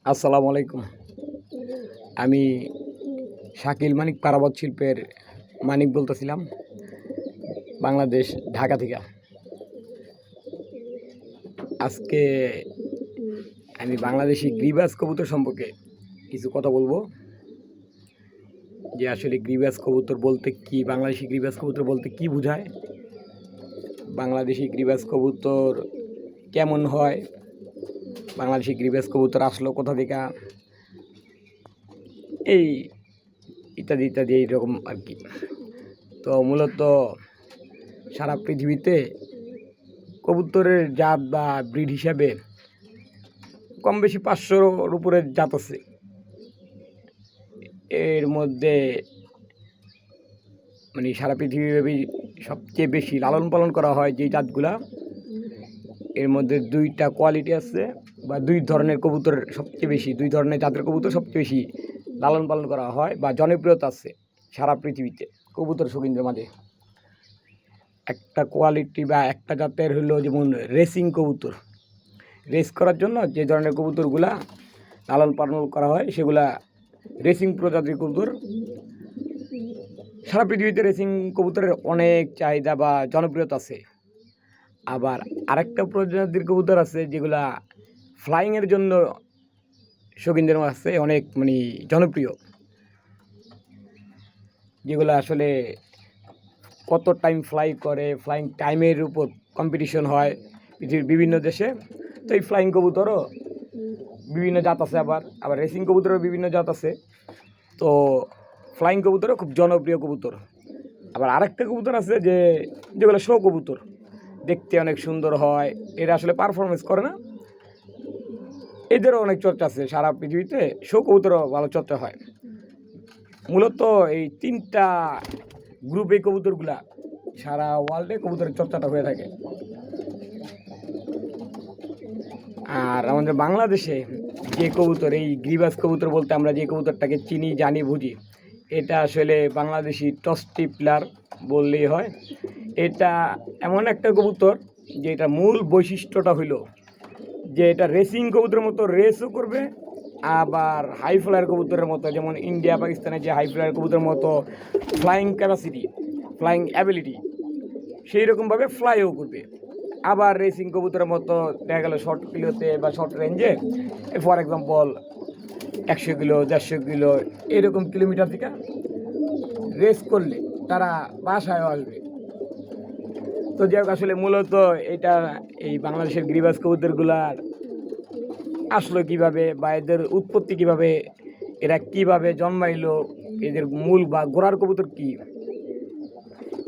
আসসালামু আলাইকুম। আমি শাকিল মানিক পারাবত শিল্পের মানিক বলতেছিলাম, বাংলাদেশ, ঢাকা থেকে। আজকে আমি বাংলাদেশি গ্রিবাস কবুতর সম্পর্কে কিছু কথা বলবো, যে আসলে গ্রিবাস কবুতর বলতে কি, বাংলাদেশি গ্রিবাস কবুতর বলতে কি বোঝায়, বাংলাদেশি গ্রিবাস কবুতর কেমন হয়, বাংলাদেশি গ্রিবাস কবুতর আসলো কোথা থেকে, এই ইত্যাদি ইত্যাদি এইরকম আর কি। তো মূলত সারা পৃথিবীতে কবুতরের জাত বা ব্রিড হিসাবে কম বেশি 500-র উপরে জাত আছে। এর মধ্যে মানে সারা পৃথিবীব্যাপী সবচেয়ে বেশি লালন পালন করা হয় যে জাতগুলা, এর মধ্যে দুইটা কোয়ালিটি আছে বা দুই ধরনের কবুতর সবচেয়ে বেশি, দুই ধরনের জাতের কবুতর সবচেয়ে বেশি লালন পালন করা হয় বা জনপ্রিয়তা আছে সারা পৃথিবীতে কবুতর শৌখিনদের মাঝে। একটা কোয়ালিটি বা একটা জাতের হলো যেমন রেসিং কবুতর, রেস করার জন্য যে ধরনের কবুতরগুলা লালন পালন করা হয় সেগুলা রেসিং প্রজাতির কবুতর। সারা পৃথিবীতে রেসিং কবুতরের অনেক চাহিদা বা জনপ্রিয়তা আছে। আবার আরেকটা প্রজাতির কবুতর আছে যেগুলা ফ্লাইংয়ের জন্য শৌখিনদের আছে অনেক মানে জনপ্রিয়, যেগুলো আসলে কত টাইম ফ্লাই করে, ফ্লাইং টাইমের উপর কম্পিটিশন হয় পৃথিবীর বিভিন্ন দেশে। তো এই ফ্লাইং কবুতরও বিভিন্ন জাত আছে, আবার আবার রেসিং কবুতরের বিভিন্ন জাত আছে। তো ফ্লাইং কবুতরও খুব জনপ্রিয় কবুতর। আবার আরেকটা কবুতর আছে যেগুলো শো কবুতর, দেখতে অনেক সুন্দর হয়, এরা আসলে পারফরমেন্স করে না, এদেরও অনেক চর্চা আছে সারা পৃথিবীতে। শো কবুতরও ভালো চর্চা হয়। মূলত এই তিনটা গ্রুপে কবুতরগুলা সারা ওয়ার্ল্ডে কবুতরের চর্চাটা হয়ে থাকে। আর আমাদের বাংলাদেশে যে কবুতর, এই গ্রিবাস কবুতর বলতে আমরা যে কবুতরটাকে চিনি, জানি, বুঝি, এটা আসলে বাংলাদেশি টস্টি প্লার বললেই হয়। এটা এমন একটা কবুতর যে এটা মূল বৈশিষ্ট্যটা হইল যে এটা রেসিং কবুতরের মতো রেসও করবে, আবার হাই ফ্লায়ার কবুতরের মতো, যেমন ইন্ডিয়া পাকিস্তানের যে হাই ফ্লায়ার কবুতরের মতো ফ্লাইং ক্যাপাসিটি, ফ্লাইং অ্যাবিলিটি, সেই রকমভাবে ফ্লাইও করবে। আবার রেসিং কবুতরের মতো দেখা গেল শর্ট কিলোতে বা শর্ট রেঞ্জে, ফর এক্সাম্পল 100 কিলো, 150 কিলো এরকম কিলোমিটার থেকে রেস করলে তারা বাসায়ও আসবে। তো যাই হোক, আসলে মূলত এটা এই বাংলাদেশের গ্রিবাস কবুতরগুলার আসলো কীভাবে বা এদের উৎপত্তি কীভাবে, এরা কীভাবে জন্মাইলো, এদের মূল বা গোড়ার কবুতর কী,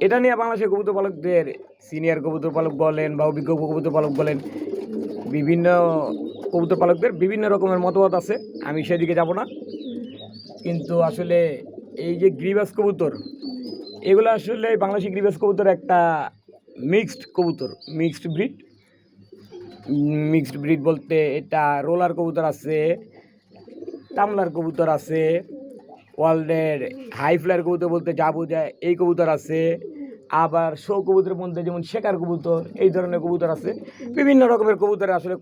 এটা নিয়ে বাংলাদেশের কবুতর পালকদের, সিনিয়র কবুতর পালক বলেন বা অভিজ্ঞ কবুতর পালক বলেন, বিভিন্ন কবুতর পালকদের বিভিন্ন রকমের মতবাদ আছে। আমি সেদিকে যাব না। কিন্তু আসলে এই যে গ্রিবাস কবুতর, এগুলো আসলে বাংলাদেশি গ্রিবাস কবুতর একটা মিক্সড কবুতর, মিক্সড ব্রিড। মিক্সড ব্রিড বলতে এটা রোলার কবুতর আছে, টামলার কবুতর আছে, ওয়ার্ল্ডের হাই ফ্লায়ার কবুতর বলতে যা বোঝায় এই কবুতর আছে। আবার শো কবুতরের মধ্যে যেমন শেখার কবুতর, এই ধরনের কবুতর আছে। বিভিন্ন রকমের কবুতর আসলে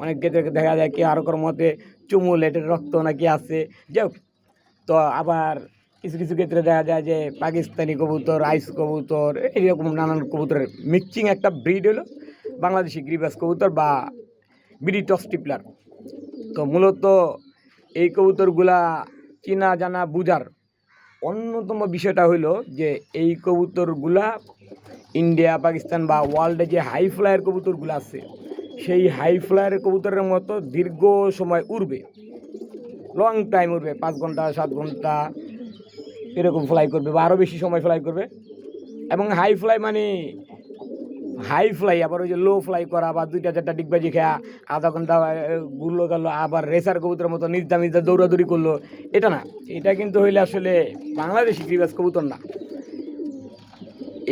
অনেক ক্ষেত্রে দেখা যায় কি আরো মতে চুমু লেটের রক্ত নাকি আছে। যাই হোক, তো আবার কিছু কিছু ক্ষেত্রে দেখা যায় যে পাকিস্তানি কবুতর, আইস কবুতর, এইরকম নানান কবুতরের মিক্সিং একটা ব্রিড হলো বাংলাদেশি গ্রিবাস কবুতর বা বিডি টস্টিপলার। তো মূলত এই কবুতরগুলা চেনা জানা বুঝার অন্যতম বিষয়টা হইল যে এই কবুতরগুলা ইন্ডিয়া পাকিস্তান বা ওয়ার্ল্ডে যে হাই ফ্লায়ার কবুতরগুলো আছে, সেই হাই ফ্লায়ার কবুতরের মতো দীর্ঘ সময় উড়বে, লং টাইম উড়বে, 5 ঘন্টা 7 ঘন্টা এরকম ফ্লাই করবে বা আরও বেশি সময় ফ্লাই করবে। এবং হাই ফ্লাই মানে হাই ফ্লাই, আবার ওই যে লো ফ্লাই করা বা 2-4টা ডিগবাজি খেয়া আধা ঘন্টা ঘুরলো গেল, আবার রেসার কবুতরের মতো নিজদা নিজদা দৌড়াদৌড়ি করলো, এটা না। এটা কিন্তু হইলে আসলে বাংলাদেশি গ্রিবাস কবুতর না।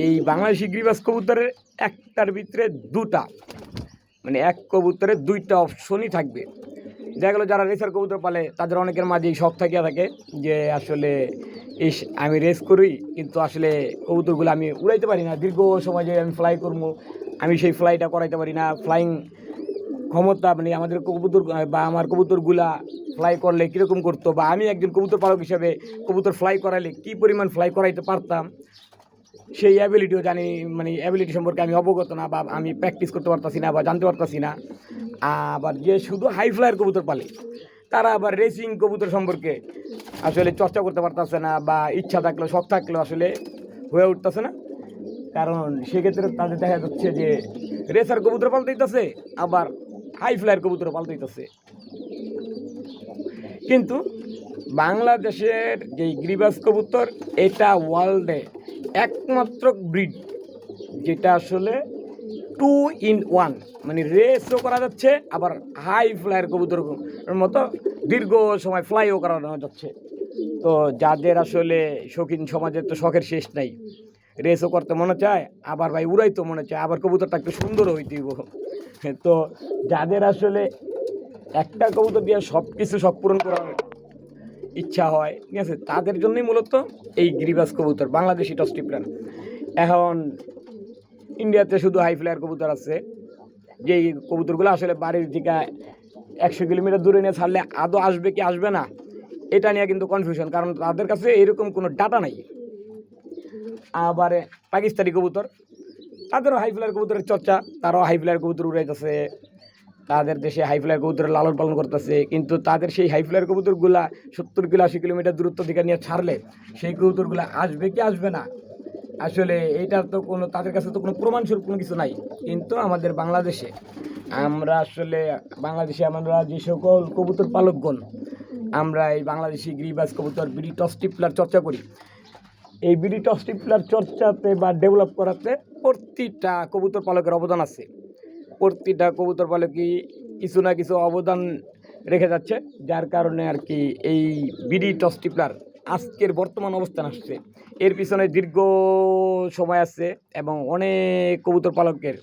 এই বাংলাদেশি গ্রিবাস কবুতরের একটার ভিতরে দুটা, মানে এক কবুতরে দুইটা অপশনই থাকবে। দেখা গেলো যারা রেসার কবুতর পালে তাদের অনেকের মাঝেই শখ থাকিয়া থাকে যে আসলে আমি রেস করি, কিন্তু আসলে কবুতরগুলো আমি উড়াইতে পারি না, দীর্ঘ সময় যে আমি ফ্লাই করবো আমি সেই ফ্লাইটা করাইতে পারি না, ফ্লাইং ক্ষমতা, মানে আমাদের কবুতর বা আমার কবুতরগুলা ফ্লাই করলে কীরকম করতো, বা আমি একজন কবুতর পালক হিসাবে কবুতর ফ্লাই করাইলে কী পরিমাণ ফ্লাই করাইতে পারতাম, সেই অ্যাবিলিটিও জানি, মানে অ্যাবিলিটি সম্পর্কে আমি অবগত না, বা আমি প্র্যাকটিস করতে পারতাছি না বা জানতে পারতাছি না। আবার যে শুধু হাই ফ্লায়ার কবুতর পালে তারা আবার রেসিং কবুতর সম্পর্কে আসলে চর্চা করতে পারতেছে না, বা ইচ্ছা থাকলেও শখ থাকলেও আসলে হয়ে উঠতেছে না। কারণ সেক্ষেত্রে তাদের দেখা যাচ্ছে যে রেসার কবুতর পালতে দিতেছে, আবার হাই ফ্লায়ার কবুতর পালতে দিতেছে। কিন্তু বাংলাদেশের যে গ্রিবাস কবুতর, এটা ওয়ার্ল্ডে একমাত্র ব্রিড যেটা আসলে 2 in 1, মানে রেসও করা যাচ্ছে, আবার হাই ফ্লায়ার কবুতর মতো দীর্ঘ সময় ফ্লাইও করানো যাচ্ছে। তো যাদের আসলে শৌখিন সমাজের তো শখের শেষ নাই, রেসও করতে মনে চায়, আবার ভাই উড়াইতে মনে চায়, আবার কবুতরটা একটু সুন্দরও হইতে দিব। তো যাদের আসলে একটা কবুতর দিয়ে সব কিছু শখ পূরণ করার ইচ্ছা হয়, ঠিক আছে, তাদের জন্যই মূলত এই গ্রিবাস কবুতর, বাংলাদেশি টস্টি প্ল্যান। এখন ইন্ডিয়াতে শুধু হাই ফ্লায়ার কবুতর আছে, যেই কবুতরগুলো আসলে বাড়ির থেকে 100 কিলোমিটার দূরে নিয়ে ছাড়লে আদৌ আসবে কি আসবে না, এটা নিয়ে কিন্তু কনফিউশন, কারণ তাদের কাছে এরকম কোনো ডাটা নাই। আবার পাকিস্তানি কবুতর, তাদেরও হাই ফ্লায়ার কবুতরের চর্চা, তারাও হাই ফ্লায়ার কবুতর উড়াইতেছে, তাদের দেশে হাই ফ্লায়ার কবুতরের লালন পালন করতেছে। কিন্তু তাদের সেই হাই ফ্লায়ার কবুতরগুলা 70 কিলোমিটার দূরত্ব থেকে নিয়ে ছাড়লে সেই কবুতরগুলো আসবে কি আসবে না, আসলে এইটার তো কোনো, তাদের কাছে তো কোনো প্রমাণস্বরূপ কোনো কিছু নাই। কিন্তু আমাদের বাংলাদেশে আমরা যে সকল কবুতর পালকগণ আমরা এই বাংলাদেশি গ্রিবাস কবুতর, বিডি টস টিপলার চর্চা করি, এই বিডি টস টিপলার চর্চাতে বা ডেভেলপ করাতে প্রতিটা কবুতর পালকের অবদান আছে। প্রতিটা কবুতর পালকই কিছু না কিছু অবদান রেখে যাচ্ছে, যার কারণে আর কি এই বিডি টস টিপলার আজকের বর্তমান অবস্থান আসছে। এর পিছনে দীর্ঘ সময় আছে এবং অনেক কবুতর পালকের